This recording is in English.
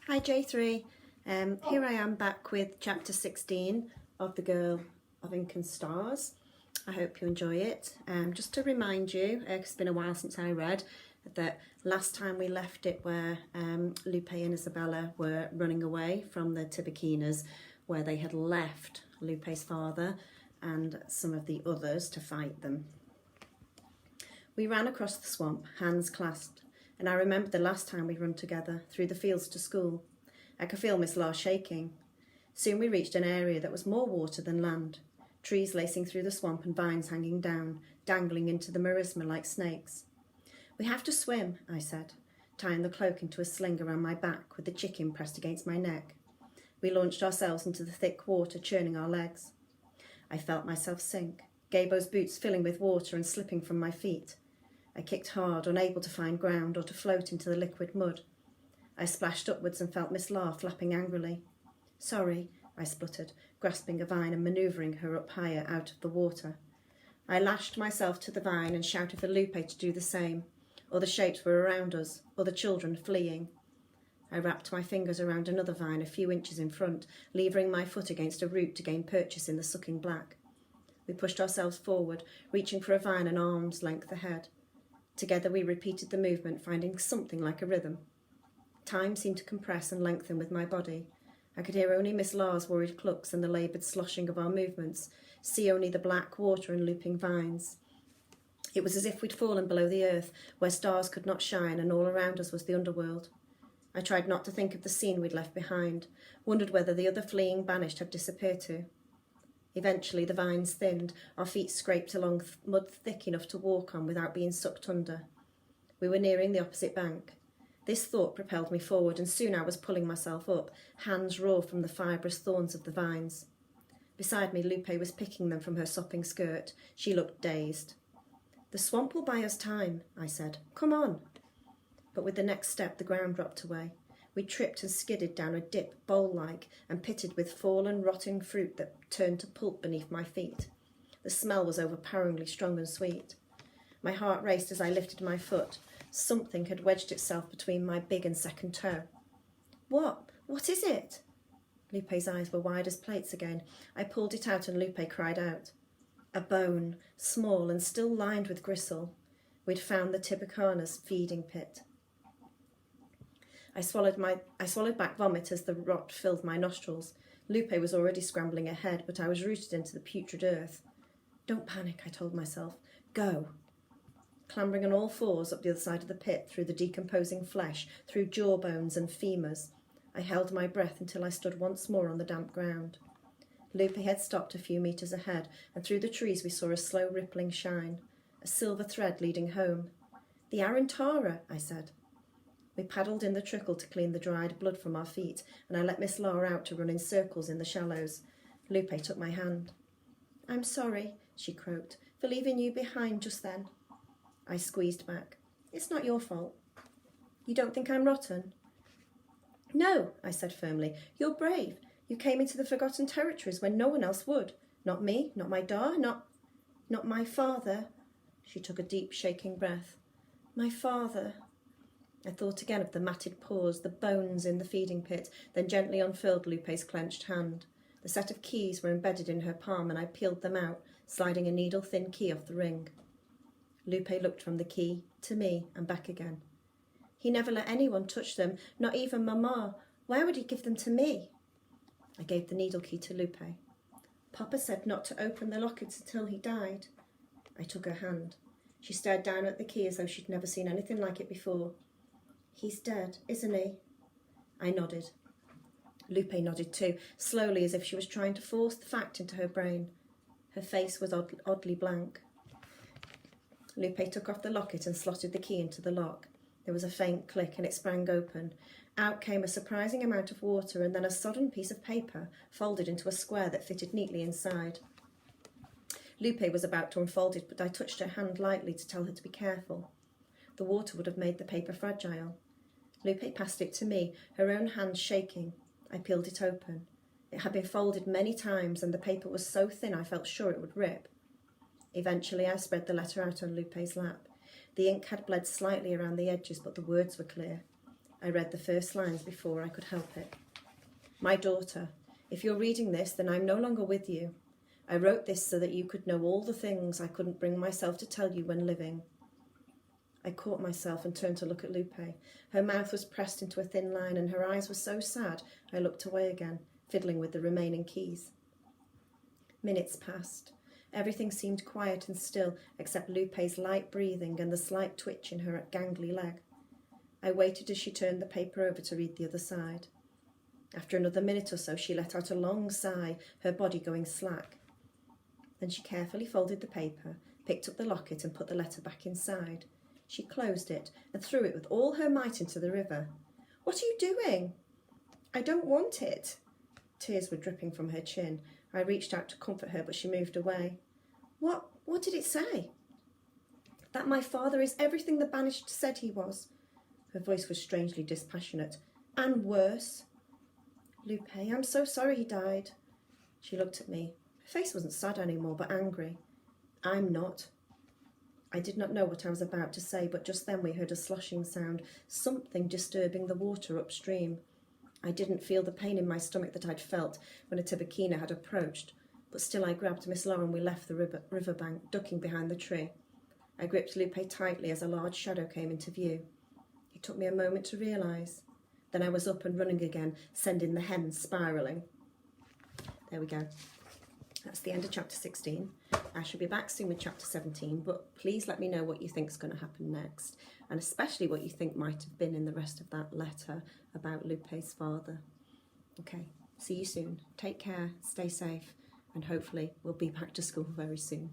Hi J3, here I am back with chapter 16 of The Girl of Ink and Stars. I hope you enjoy it. Just to remind you, it's been a while since I read, that last time we left it where Lupe and Isabella were running away from the Tibiquinas, where they had left Lupe's father and some of the others to fight them. We ran across the swamp, hands clasped, and I remembered the last time we'd run together, through the fields to school. I could feel Miss Law shaking. Soon we reached an area that was more water than land, trees lacing through the swamp and vines hanging down, dangling into the marisma like snakes. "We have to swim," I said, tying the cloak into a sling around my back with the chicken pressed against my neck. We launched ourselves into the thick water, churning our legs. I felt myself sink, Gabo's boots filling with water and slipping from my feet. I kicked hard, unable to find ground or to float into the liquid mud. I splashed upwards and felt Miss Law flapping angrily. "Sorry," I spluttered, grasping a vine and manoeuvring her up higher out of the water. I lashed myself to the vine and shouted for Lupe to do the same. Other shapes were around us, other children fleeing. I wrapped my fingers around another vine a few inches in front, levering my foot against a root to gain purchase in the sucking black. We pushed ourselves forward, reaching for a vine an arm's length ahead. Together we repeated the movement, finding something like a rhythm. Time seemed to compress and lengthen with my body. I could hear only Miss Law's worried clucks and the laboured sloshing of our movements, see only the black water and looping vines. It was as if we'd fallen below the earth, where stars could not shine, and all around us was the underworld. I tried not to think of the scene we'd left behind, wondered whether the other fleeing banished had disappeared too. Eventually the vines thinned, our feet scraped along mud thick enough to walk on without being sucked under. We were nearing the opposite bank. This thought propelled me forward, and soon I was pulling myself up, hands raw from the fibrous thorns of the vines. Beside me, Lupe was picking them from her sopping skirt. She looked dazed. "The swamp will buy us time," I said. "Come on." But with the next step, the ground dropped away. We tripped and skidded down a dip, bowl-like, and pitted with fallen, rotting fruit that turned to pulp beneath my feet. The smell was overpoweringly strong and sweet. My heart raced as I lifted my foot. Something had wedged itself between my big and second toe. "What? What is it?" Lupe's eyes were wide as plates again. I pulled it out and Lupe cried out. A bone, small and still lined with gristle. We'd found the Tibicana's feeding pit. I swallowed back vomit as the rot filled my nostrils. Lupe was already scrambling ahead, but I was rooted into the putrid earth. "Don't panic," I told myself. "Go." Clambering on all fours up the other side of the pit, through the decomposing flesh, through jawbones and femurs, I held my breath until I stood once more on the damp ground. Lupe had stopped a few metres ahead, and through the trees we saw a slow rippling shine, a silver thread leading home. "The Arantara," I said. We paddled in the trickle to clean the dried blood from our feet, and I let Miss Law out to run in circles in the shallows. Lupe took my hand. "I'm sorry," she croaked, "for leaving you behind just then." I squeezed back. "It's not your fault." "You don't think I'm rotten?" "No," I said firmly. "You're brave. You came into the forgotten territories when no one else would. Not me, not my dar, not my father." She took a deep, shaking breath. "My father." I thought again of the matted paws, the bones in the feeding pit, then gently unfurled Lupe's clenched hand. The set of keys were embedded in her palm, and I peeled them out, sliding a needle-thin key off the ring. Lupe looked from the key to me and back again. "He never let anyone touch them, not even Mama. Why would he give them to me?" I gave the needle key to Lupe. "Papa said not to open the lockets until he died." I took her hand. She stared down at the key as though she'd never seen anything like it before. "He's dead, isn't he?" I nodded. Lupe nodded too, slowly, as if she was trying to force the fact into her brain. Her face was oddly blank. Lupe took off the locket and slotted the key into the lock. There was a faint click and it sprang open. Out came a surprising amount of water and then a sodden piece of paper, folded into a square that fitted neatly inside. Lupe was about to unfold it, but I touched her hand lightly to tell her to be careful. The water would have made the paper fragile. Lupe passed it to me, her own hand shaking. I peeled it open. It had been folded many times, and the paper was so thin I felt sure it would rip. Eventually I spread the letter out on Lupe's lap. The ink had bled slightly around the edges, but the words were clear. I read the first lines before I could help it. My daughter, if you're reading this, then I'm no longer with you. I wrote this so that you could know all the things I couldn't bring myself to tell you when living. I caught myself and turned to look at Lupe. Her mouth was pressed into a thin line and her eyes were so sad I looked away again, fiddling with the remaining keys. Minutes passed. Everything seemed quiet and still except Lupe's light breathing and the slight twitch in her gangly leg. I waited as she turned the paper over to read the other side. After another minute or so, she let out a long sigh, her body going slack. Then she carefully folded the paper, picked up the locket and put the letter back inside. She closed it and threw it with all her might into the river. What are you doing? I don't want it. Tears were dripping from her chin. I reached out to comfort her, but she moved away. What did it say? That my father is everything the banished said he was. Her voice was strangely dispassionate. And worse. Lupe, I'm so sorry he died. She looked at me. Her face wasn't sad anymore, but angry. I'm not. I did not know what I was about to say, but just then we heard a sloshing sound, something disturbing the water upstream. I didn't feel the pain in my stomach that I'd felt when a Tiburtina had approached, but still I grabbed Miss Laura and we left the riverbank, ducking behind the tree. I gripped Lupe tightly as a large shadow came into view. It took me a moment to realise. Then I was up and running again, sending the hens spiralling. There we go. That's the end of chapter 16. I shall be back soon with chapter 17, but please let me know what you think is going to happen next, and especially what you think might have been in the rest of that letter about Lupe's father. Okay, see you soon. Take care, stay safe, and hopefully we'll be back to school very soon.